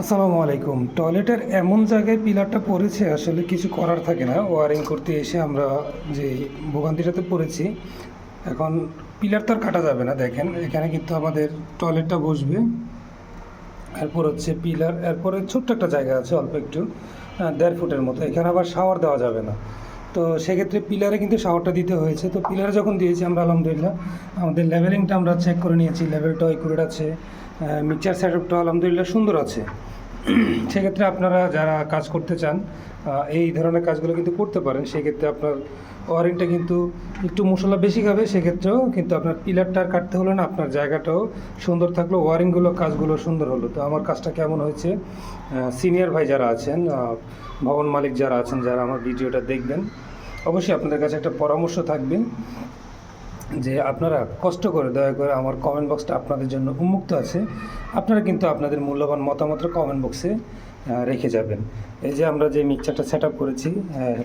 আসসালামু আলাইকুম। টয়লেটের এমন জায়গায় পিলারটা পড়েছে, আসলে কিছু করার থাকে না। ওয়ারিং করতে এসে আমরা যে ভোগান্তিটাতে পড়েছি, এখন পিলার তো আর কাটা যাবে না। দেখেন এখানে কিন্তু আমাদের টয়লেটটা বসবে, এরপর হচ্ছে পিলার, এরপরে ছোট্ট একটা জায়গা আছে অল্প একটু, 1.5 ফুটের মতো। এখানে আবার শাওয়ার দেওয়া যাবে না। তো সেক্ষেত্রে পিলারে কিন্তু শাওয়ারটা দিতে হয়েছে। তো পিলারে যখন দিয়েছি আমরা আলহামদুলিল্লাহ আমাদের লেভেলিংটা আমরা চেক করে নিয়েছি, লেভেলটাও একুরেট আছে, মিক্সচার সেটআপটাও আলহামদুলিল্লাহ সুন্দর আছে। সেক্ষেত্রে আপনারা যারা কাজ করতে চান এই ধরনের কাজগুলো কিন্তু করতে পারেন। সেক্ষেত্রে আপনার ওয়ারিংটা কিন্তু একটু মশলা বেশি খাবে, সেক্ষেত্রেও কিন্তু আপনার পিলারটা আর কাটতে হলো না, আপনার জায়গাটাও সুন্দর থাকলো, ওয়ারিংগুলো কাজগুলো সুন্দর হলো। তো আমার কাজটা কেমন হয়েছে, সিনিয়র ভাই যারা আছেন, ভবন মালিক যারা আছেন, যারা আমার ভিডিওটা দেখবেন, অবশ্যই আপনাদের কাছে একটা পরামর্শ থাকবে যে আপনারা কষ্ট করে দয়া করে আমার কমেন্ট বক্সটা আপনাদের জন্য উন্মুক্ত আছে। আপনারা কিন্তু আপনাদের মূল্যবান মতামতটা কমেন্ট বক্সে রেখে যাবেন। এই যে আমরা যে মিক্সচারটা সেট আপ করেছি,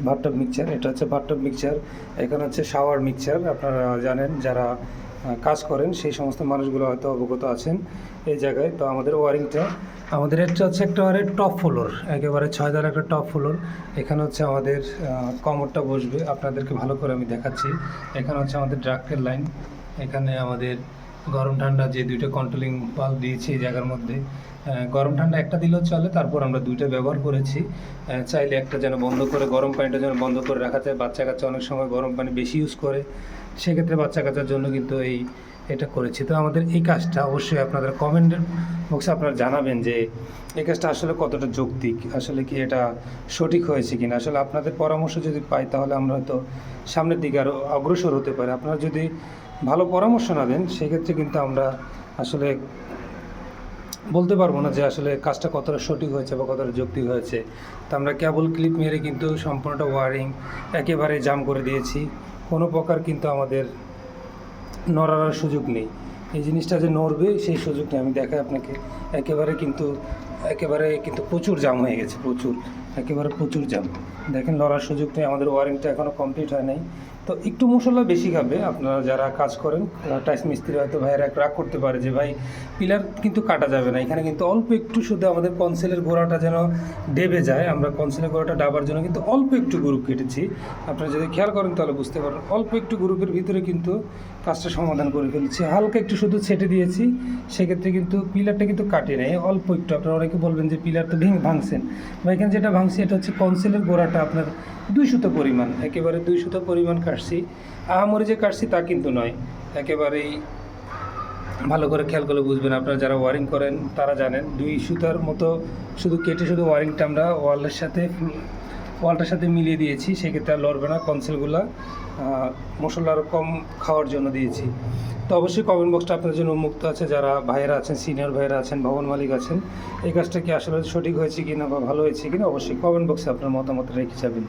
বাথটব মিক্সচার, এটা হচ্ছে বাথটব মিক্সচার। এখানে হচ্ছে শাওয়ার মিক্সচার। আপনারা জানেন যারা কাজ করেন সেই সমস্ত মানুষগুলো হয়তো অবগত আছেন এই জায়গায়। তো আমাদের ওয়ারিংটা, আমাদের এটা হচ্ছে একেবারে টপ ফ্লোর, একেবারে 6 একটা টপ ফ্লোর। এখানে হচ্ছে আমাদের কমোডটা বসবে, আপনাদেরকে ভালো করে আমি দেখাচ্ছি। এখানে হচ্ছে আমাদের ড্রাফটের লাইন, এখানে আমাদের গরম ঠান্ডা যে দুইটা কন্ট্রোলিং বাল্ব দিয়েছি এই জায়গার মধ্যে। গরম ঠান্ডা একটা দিলেও চলে, তারপর আমরা দুইটা ব্যবহার করেছি। চাইলে একটা যেন বন্ধ করে, গরম পানিটা যেন বন্ধ করে রাখা যায়। বাচ্চা কাচ্চা অনেক সময় গরম পানি বেশি ইউজ করে, সেক্ষেত্রে বাচ্চা কাচ্চার জন্য কিন্তু এটা করেছি। তো আমাদের এই কাজটা অবশ্যই আপনাদের কমেন্টের বক্সে আপনারা জানাবেন যে এই কাজটা আসলে কতটা যৌক্তিক, আসলে কি এটা সঠিক হয়েছে কিনা। আসলে আপনাদের পরামর্শ যদি পাই তাহলে আমরা হয়তো সামনের দিকে আরও অগ্রসর হতে পারি। আপনারা যদি ভালো পরামর্শ না দেন সেক্ষেত্রে কিন্তু আমরা আসলে বলতে পারবো না যে আসলে কাজটা কতটা সঠিক হয়েছে বা কতটা যৌক্তিক হয়েছে। তো আমরা কেবল ক্লিপ মেরে কিন্তু সম্পূর্ণটা ওয়ারিং একেবারে জাম করে দিয়েছি। কোনো প্রকার কিন্তু আমাদের নড়ার সুযোগ নেই। এই জিনিসটা যে নড়বে সেই সুযোগ নেই। আমি দেখাই আপনাকে, একেবারে কিন্তু প্রচুর জাম হয়ে গেছে, একেবারে প্রচুর জাম। দেখেন লড়ার সুযোগ নেই, আমাদের ওয়ারিংটা এখনও কমপ্লিট হয় নাই। তো একটু মশলা বেশি খাবে। আপনারা যারা কাজ করেন টাইস মিস্ত্রি হয়তো ভাইয়েরা রাগ করতে পারে যে ভাই পিলার কিন্তু কাটা যাবে না, এখানে কিন্তু অল্প একটু শুধু আমাদের কনসেলের গোড়াটা যেন ডেবে যায়। আমরা কনসেলের গোড়াটা ডাবার জন্য কিন্তু অল্প একটু গ্রুপ কেটেছি। আপনারা যদি খেয়াল করেন তাহলে বুঝতে পারেন, অল্প একটু গ্রুপের ভিতরে কিন্তু কাজটা সমাধান করে ফেলেছি। হালকা একটু শুধু ছেটে দিয়েছি, সেক্ষেত্রে কিন্তু পিলারটা কিন্তু কাটে নেই, অল্প একটু। আপনারা অনেকে বলবেন যে পিলার তো ভাঙছেন, বা এখানে যেটা ভাঙছি এটা হচ্ছে কনসেলের গোড়াটা আপনার 2 সুতো পরিমাণ, একেবারে 2 সুতো পরিমাণ কাটছি। আহামরি যে কাটছি তা কিন্তু নয়, একেবারেই ভালো করে খেয়াল করলে বুঝবেন। আপনারা যারা ওয়ারিং করেন তারা জানেন 2 সুতার মতো শুধু কেটে শুধু ওয়ারিংটা আমরা ওয়ালটার সাথে মিলিয়ে দিয়েছি। সেক্ষেত্রে আর লড়বে না, কনসেলগুলো মশলা আরও কম খাওয়ার জন্য দিয়েছি। তো অবশ্যই কমেন্ট বক্সটা আপনাদের জন্য উন্মুক্ত আছে। যারা ভাইয়েরা আছেন, সিনিয়র ভাইয়েরা আছেন, ভবন মালিক আছেন, এই কাজটা কি আসলে সঠিক হয়েছে কিনা বা ভালো হয়েছে কিনা অবশ্যই কমেন্ট বক্সে আপনার মতামত রেখে যাবেন।